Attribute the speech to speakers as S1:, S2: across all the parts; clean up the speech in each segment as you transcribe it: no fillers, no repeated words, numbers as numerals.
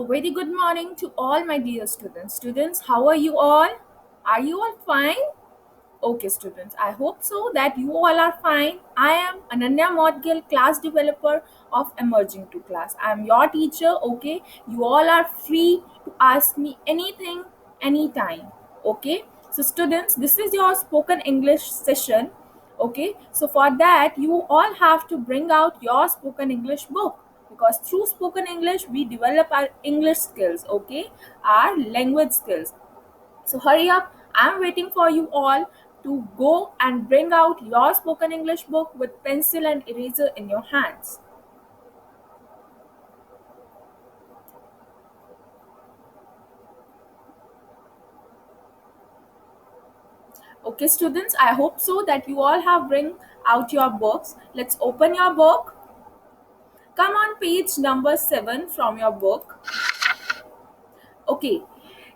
S1: very good morning to all my dear students. Students, how are you all? Are you all fine? Okay, students, I hope so that you all are fine. I am Ananya Modgil, class developer of Emerging to Class. I am your teacher, okay? You all are free to ask me anything, anytime, okay? So, students, this is your spoken English session, okay? So, for that, you all have to bring out your spoken English book because through spoken English, we develop our English skills, okay? Our language skills. So hurry up, I'm waiting for you all to go and bring out your spoken English book with pencil and eraser in your hands. Okay, students, I hope so that you all have bring out your books. Let's open your book. Come on page number 7 from your book. Okay,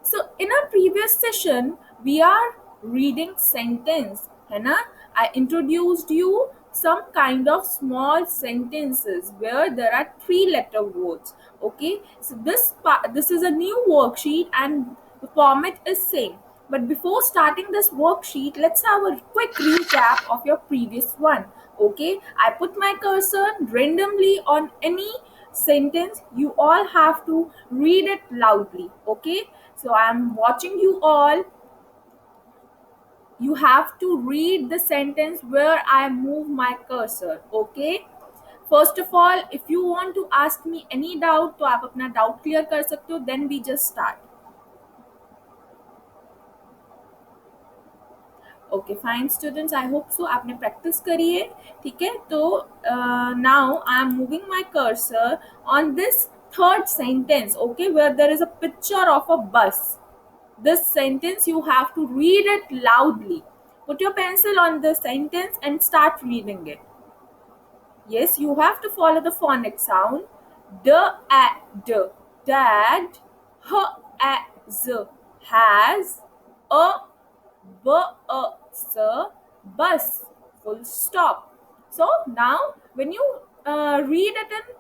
S1: so in our previous session, we are reading sentence, है ना? I introduced you some kind of small sentences where there are three-letter words. Okay, so this is a new worksheet and the format is same. But before starting this worksheet, let's have a quick recap of your previous one. Okay, I put my cursor randomly on any sentence. You all have to read it loudly. Okay, so I'm watching you all. You have to read the sentence where I move my cursor. Okay, first of all, if you want to ask me any doubt तो आप अपना doubt clear कर सकते हो. Then we just start. Okay fine students, I hope so आपने practice करी है. ठीक है, तो now I am moving my cursor on this third sentence, okay, where there is a picture of a bus. This sentence you have to read it loudly. Put your pencil on the sentence and start reading it. Yes, you have to follow the phonic sound. D a d, dad. H a z, has. A b a s, bus. Full stop. So now when you read it in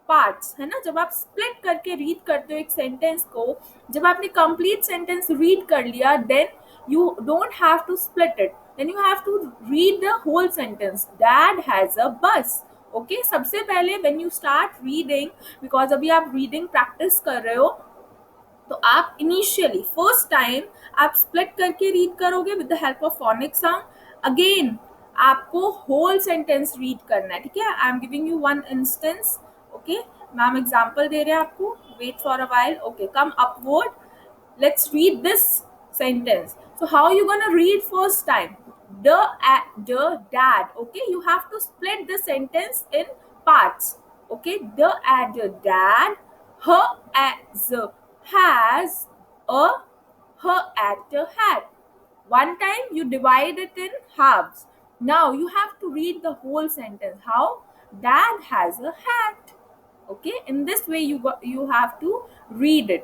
S1: parts, है ना, जब आप split करके read करते हो एक sentence को, जब आपने कंप्लीट सेंटेंस रीड कर लिया, then you don't have to split it, then you have to read the whole sentence. Dad has a bus. Okay, सबसे पहले when you start reading, because अभी आप रीडिंग प्रैक्टिस कर रहे हो, तो आप इनिशियली फर्स्ट टाइम आप स्प्लिट करके रीड करोगे with the help of phonic sound. Again आपको होल सेंटेंस रीड करना है. ठीक है, I am giving you one instance. Okay, ma'am example दे रहे हैं आपको. Wait for a while. Okay, come upward. Let's read this sentence. So how you gonna read first time? The dad. Okay, you have to split the sentence in parts. Okay, the dad. Her as has a her at a hat. One time you divide it in halves. Now you have to read the whole sentence. How? Dad has a hat. Okay, in this way you have to read it.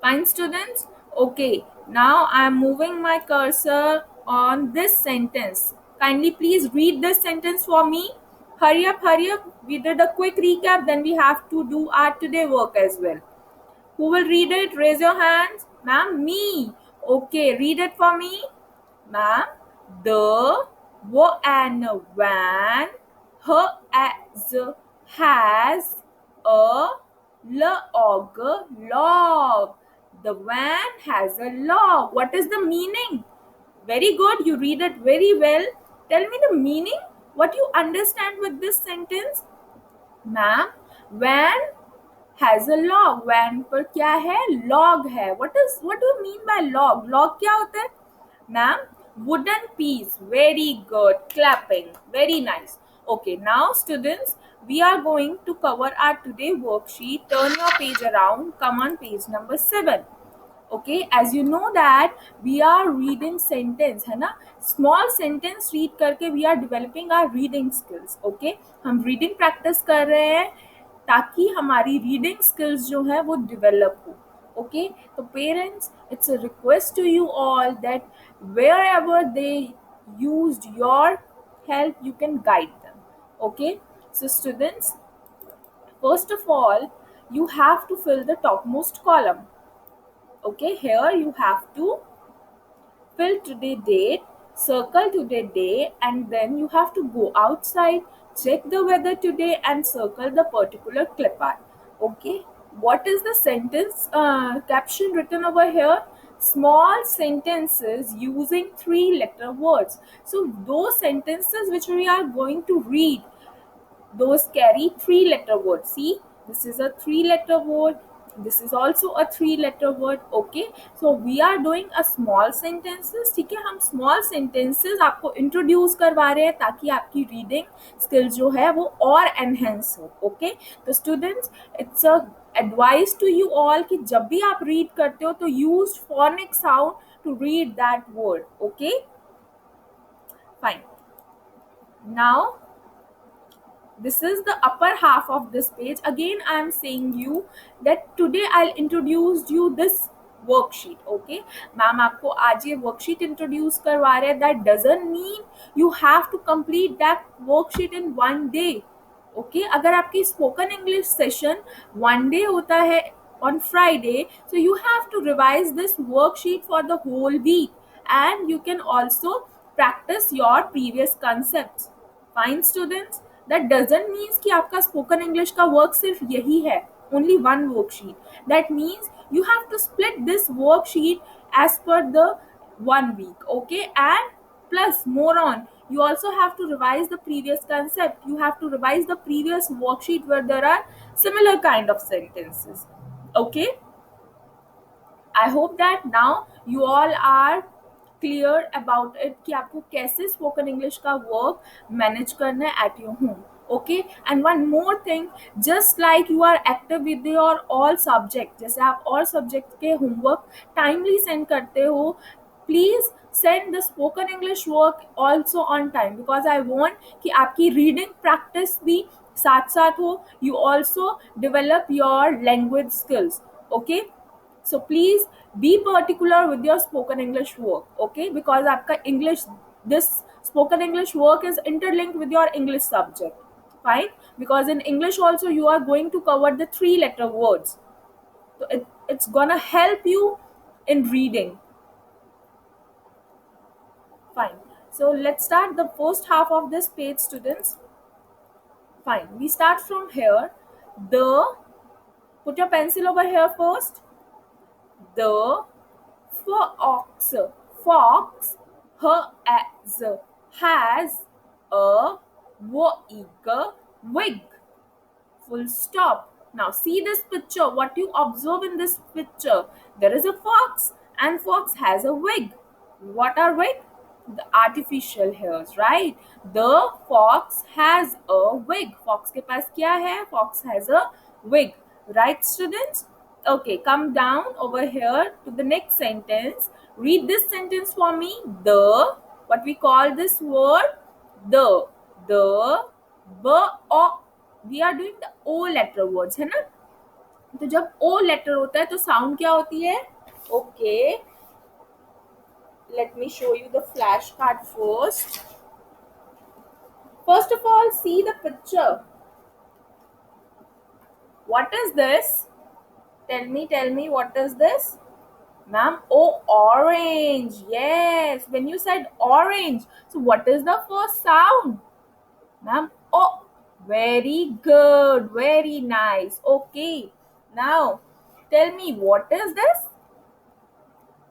S1: Fine, students. Okay, now I am moving my cursor on this sentence. Kindly please read this sentence for me. Hurry up, hurry up. We did a quick recap, then we have to do our today work as well. Who will read it? Raise your hands. Ma'am, me. Okay, read it for me. Ma'am, the and van, her as has a log. The van has a log. What is the meaning? Very good. You read it very well. Tell me the meaning. What you understand with this sentence? Ma'am, van has a log. Van पर क्या है? Log है. What do you mean by log? Log क्या होता है? Ma'am, wooden piece. Very good. Clapping. Very nice. Okay, now students, we are going to cover our today worksheet. Turn your page around. Come on page number 7. Okay, as you know that we are reading sentence, है ना, small sentence read करके we are developing our reading skills. Okay, हम reading practice कर रहे हैं ताकि हमारी reading skills जो है वो develop हो. Okay, so parents, it's a request to you all that wherever they used your help, you can guide them. Okay, so students, first of all, you have to fill the topmost column. Okay, here you have to fill today date, circle today day, and then you have to go outside, check the weather today, and circle the particular clip art. Okay, what is the sentence caption written over here? Small sentences using three-letter words. So those sentences which we are going to read, those carry three-letter word. See, this is a three-letter word, this is also a three-letter word. Okay, so we are doing a small sentences. ठीक है, हम small sentences आपको introduce करवा रहे हैं ताकि आपकी reading skill जो है वो और enhance हो. Okay, तो students, it's a advice to you all कि जब भी आप read करते हो तो use phonic sound to read that word. Okay, fine. Now this is the upper half of this page. Again, I am saying you that today I'll introduce you this worksheet. Okay, ma'am आपको आज ये worksheet introduce करवा रहे हैं. That doesn't mean you have to complete that worksheet in one day. Okay, अगर आपकी spoken English session one day होता है on Friday, so you have to revise this worksheet for the whole week, and you can also practice your previous concepts. Fine students, that doesn't mean कि आपका spoken English का work सिर्फ यही है, only one worksheet. That means you have to split this worksheet as per the 1 week. Okay, and plus more on, you also have to revise the previous concept. You have to revise the previous worksheet where there are similar kind of sentences. Okay, I hope that now you all are clear about it कि आपको कैसे spoken English का work manage करना है at your home. Okay, and one more thing, just like you are active with your all subject, जैसे आप और subject के homework timely send करते हो, please send the spoken English work also on time, because I want कि आपकी reading practice भी साथ साथ हो, you also develop your language skills. Okay, so please be particular with your spoken English work. Okay, because आपका English, this spoken English work is interlinked with your English subject. Fine, because in English also you are going to cover the three-letter words, so it's gonna help you in reading. Fine, so let's start the first half of this page, students. Fine, we start from here. The, put your pencil over here first. The fox, fox, has a wig. Full stop. Now see this picture. What you observe in this picture? There is a fox, and fox has a wig. What are wig? The artificial hairs, right? The fox has a wig. Fox के पास क्या है? Fox has a wig, right, students? Okay, come down over here to the next sentence. Read this sentence for me. The, what we call this word? The, we are doing the O letter words, है ना? तो जब O letter होता है तो sound क्या होती है? Okay, let me show you the flashcard first. First of all, see the picture. What is this? Tell me, what is this? Ma'am, oh, orange. Yes, when you said orange, so what is the first sound? Ma'am, oh, very good, very nice. Okay, now tell me, what is this?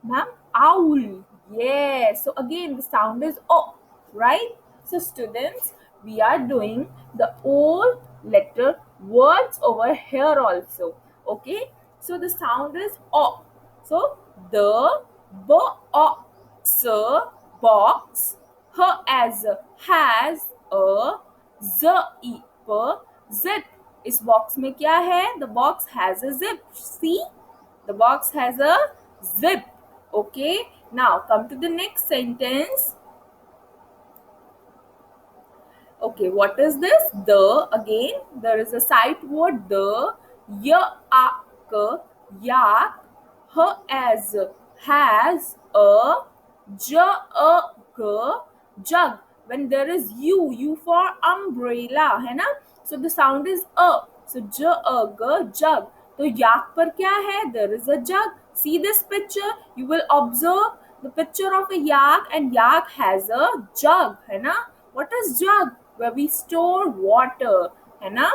S1: Ma'am, owl. Yes, so again the sound is O, right? So students, we are doing the O letter words over here also. Okay, so the sound is O. So the box, box, her as has a zip, zip. इस box में क्या है? The box has a zip. See, the box has a zip. Okay, now come to the next sentence. Okay, what is this? The, again there is a sight word the, yak, yak, her as has a jug, jug. When there is u for umbrella, है ना? So the sound is a. So jug. तो yak पर क्या है? There is a jug. See this picture. You will observe the picture of a yak, and yak has a jug, है ना? What is jug? Where we store water, है ना?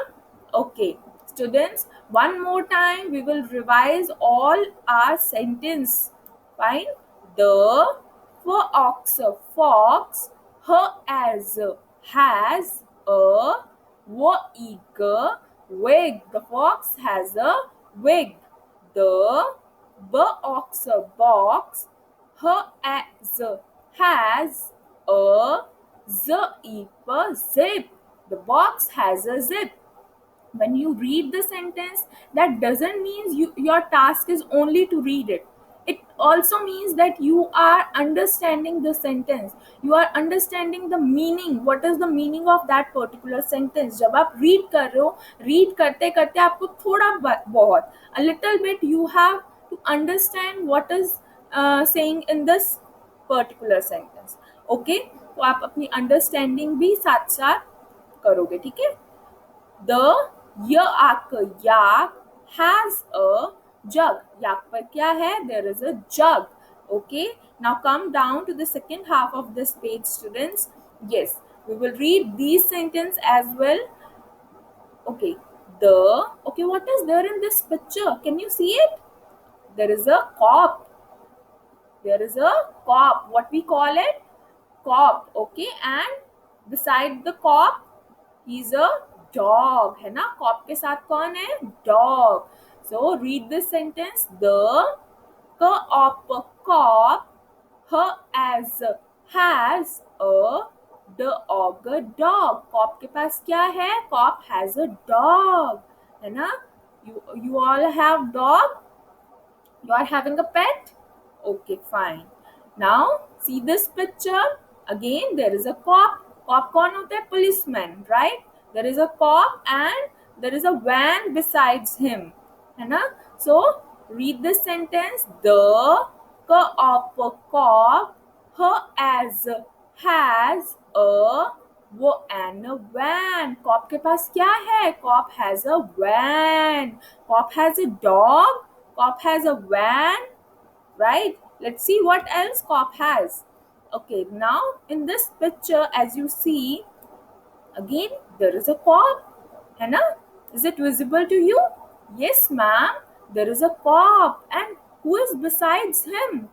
S1: Okay, students, one more time we will revise all our sentence. Fine. The fox her as has a wig. The fox has a wig. The box her as has a zip. The box has a zip. When you read the sentence, that doesn't mean your task is only to read it. It also means that you are understanding the sentence, you are understanding the meaning, what is the meaning of that particular sentence. जब आप read कर रहे हो, read करते करते आपको थोड़ा बहुत a little bit you have to understand what is saying in this particular sentence. Okay, तो आप अपनी understanding भी साथ साथ करोगे, ठीक है? The yak has a jug. Yak पर क्या है? There is a jug. Okay. Now come down to the second half of this page, students. Yes, we will read these sentences as well. Okay. What is there in this picture? Can you see it? There is a cop. There is a cop. What we call it? Cop. Okay. And beside the cop, he's a dog, है ना? Cop के साथ कौन है? Dog. So read this sentence. The cop her as has a dog. Cop के पास क्या है? Cop has a dog, है ना? You all have dog? You are having a pet? Okay, fine. Now, see this picture. Again, there is a cop. Cop कौन होता है? Policeman, right? There is a cop and there is a van besides him. है ना? So, read this sentence. The cop her as has a and a van. Cop के पास क्या है? Cop has a van. Cop has a dog. Cop has a van, right? Let's see what else cop has. Okay, now in this picture, as you see, again there is a cop, है ना? Is it visible to you? Yes, ma'am. There is a cop, and who is besides him?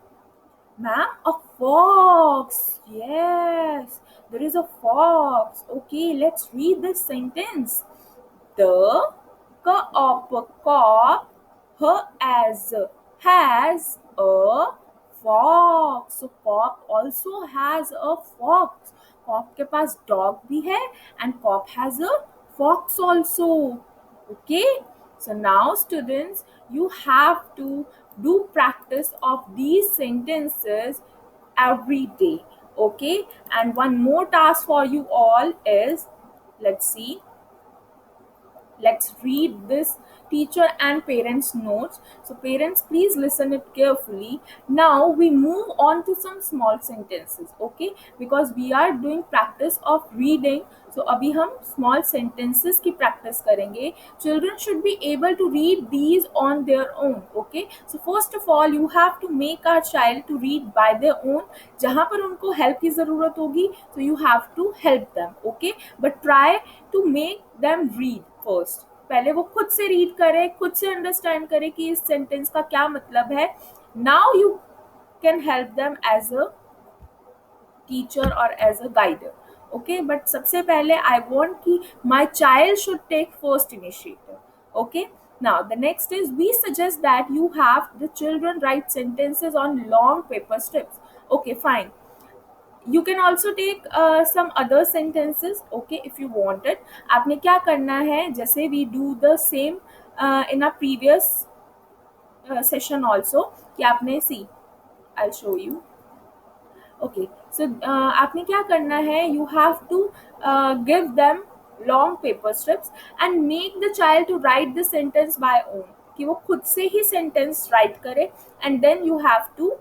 S1: Ma'am, a fox. Yes, there is a fox. Okay, let's read this sentence. The cop her as has a fox. So cop also has a fox. Cop के पास dog भी है and cop has a fox also. Okay, so now students, you have to do practice of these sentences every day. Okay, and one more task for you all is, let's see, let's read this teacher and parents notes. So parents, please listen it carefully. Now we move on to some small sentences, okay, because we are doing practice of reading. So abhi hum small sentences ki practice karenge. Children should be able to read these on their own. Okay, so first of all you have to make our child to read by their own. Jahan par unko help ki zarurat hogi, so you have to help them. Okay, but try to make them read first. पहले वो खुद से read करे, खुद से understand करे कि इस सेंटेंस का क्या मतलब है. Now you can help them as a teacher और as a guider. Okay, but सबसे पहले आई वॉन्ट कि my child should take first initiative. Okay, now the next is we suggest that you have the children write sentences on long paper strips. Okay, fine. You can also take some other sentences, okay, if you want it. आपने क्या करना है, जैसे we do the same in our previous session also, कि आपने see, I'll show you. Okay, so आपने क्या करना है, you have to give them long paper strips and make the child to write the sentence by own, कि वो खुद से ही sentence write करे, and then you have to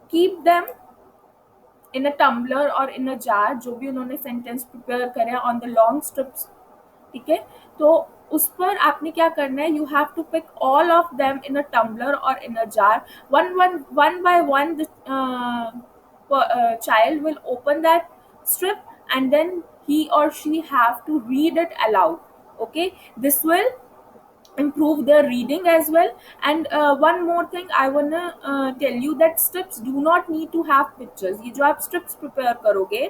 S1: keep them in a tumbler or in a jar, जो भी उन्होंने sentence prepare करे on the long strips ठीक है। तो उस पर आपने क्या करना है, you have to pick all of them in a tumbler और in a jar, one by one the child will open that strip, and then he or she have to read it aloud. Okay, this will improve their reading as well. And one more thing I wanna tell you, that strips do not need to have pictures. ये जो आप strips prepare करोगे,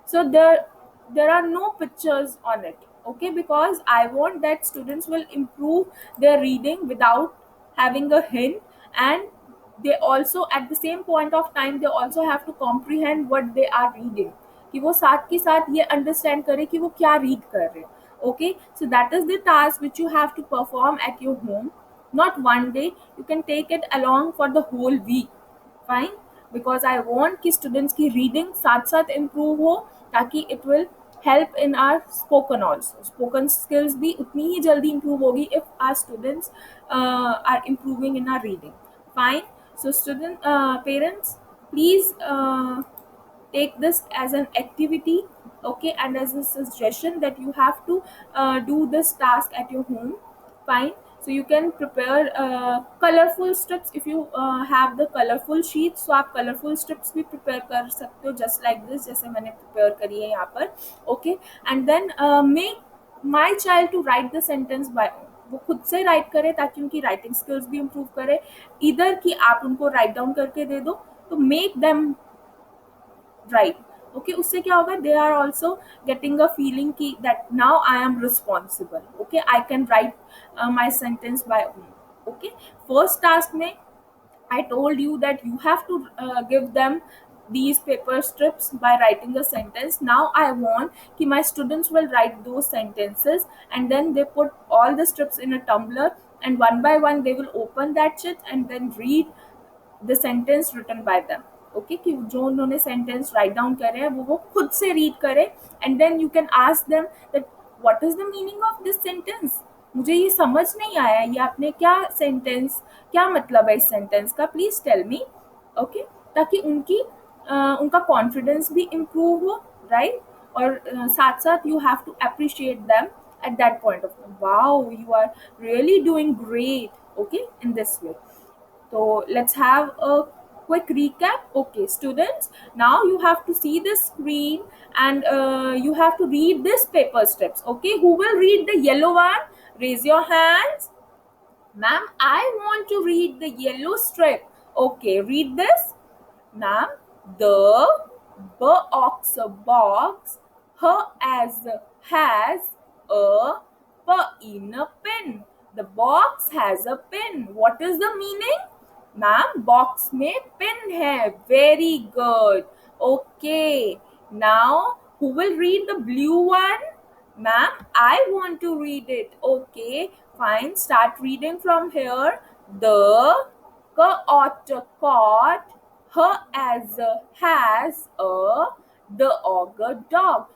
S1: so there are no pictures on it, okay, because I want that students will improve their reading without having a hint. And they also at the same point of time they also have to comprehend what they are reading, कि वो साथ के साथ ये understand करे कि वो क्या रीड कर रहे हैं. Okay, so that is the task which you have to perform at your home, not one day. You can take it along for the whole week. Fine, because I want कि students की reading साथ साथ improve हो, ताकि it will help in our spoken also. Spoken skills भी उतनी ही जल्दी improve होगी if our students are improving in our reading. Fine. So parents, please take this as an activity, okay, and as a suggestion that you have to do this task at your home. Fine. So you can prepare colorful strips if you have the colorful sheets. So आप colorful strips भी prepare कर सकते हो, just like this, जैसे मैंने prepare करी है यहाँ पर. Okay, and then make my child to write the sentence by own. वो खुद से राइट करे ताकि उनकी राइटिंग स्किल्स भी इम्प्रूव करे. इधर कि आप उनको राइट डाउन करके दे दो, तो मेक देम राइट. ओके, उससे क्या होगा, they are also getting a feeling कि that now I am responsible. Okay, I can write my sentence by own. Okay, first task में I told you that you have to give them these paper strips by writing a sentence. Now I want कि my students will write those sentences, and then they put all the strips in a tumbler, and one by one they will open that shit and then read the sentence written by them. Okay, कि जो उन्होंने sentence write down करे हैं वो खुद से read करे. And then you can ask them that what is the meaning of this sentence, मुझे ये समझ नहीं आया, ये आपने क्या सेंटेंस, क्या मतलब है इस सेंटेंस का, प्लीज टेल मी. ओके, ताकि उनका कॉन्फिडेंस भी इम्प्रूव हो, राइट. और साथ साथ you have to appreciate them at that point of time. Wow, you are really doing great. Okay, in this way. So let's have a quick recap. Okay, students, now you have to see the screen, and you have to read this paper steps. Okay, who will read the yellow one? Raise your hands. Ma'am, I want to read the yellow strip. Okay, read this. Ma'am, the box her as has a in a pin. The box has a pin. What is the meaning? Ma'am box में pin है. Very good. Okay, now who will read the blue one? Ma'am, I want to read it. Okay, fine, start reading from here. The otter caught her as has a the ogre dog.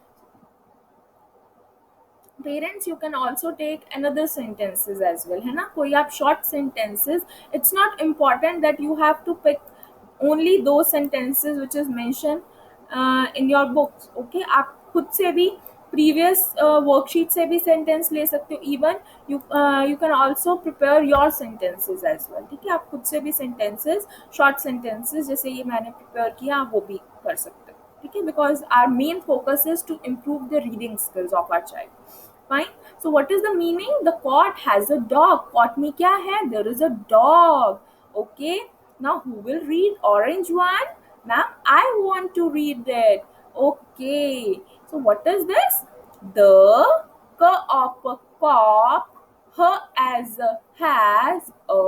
S1: Parents, you can also take another sentences as well, है ना. कोई आप short sentences, it's not important that you have to pick only दो sentences which is mention in your books. Okay, आप खुद से भी previous worksheet से भी सेंटेंस ले सकते हो. Even you can also prepare your sentences as well. ठीक है, आप खुद से भी सेंटेंसेज, शॉर्ट सेंटेंसेज जैसे ये मैंने प्रिपेयर किया, आप वो भी कर सकते हो. ठीक है, because our main focus is to improve the reading skills of our child. Fine. So what is the meaning? The cot has a dog. Cot में क्या है? There is a dog. Okay. Now who will read orange one? Ma'am, I want to read it. Okay. So what is this? The of a cop her as a, has a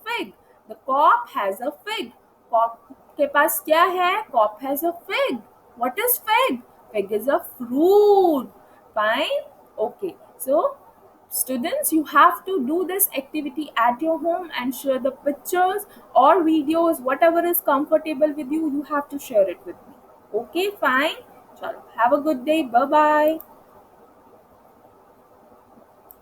S1: fig. The cop has a fig. Cop के पास क्या है? Cop has a fig. What is fig? Fig is a fruit. Fine. Okay, so students, you have to do this activity at your home and share the pictures or videos, whatever is comfortable with you. You have to share it with me. Okay, fine. Chalo, have a good day. Bye bye.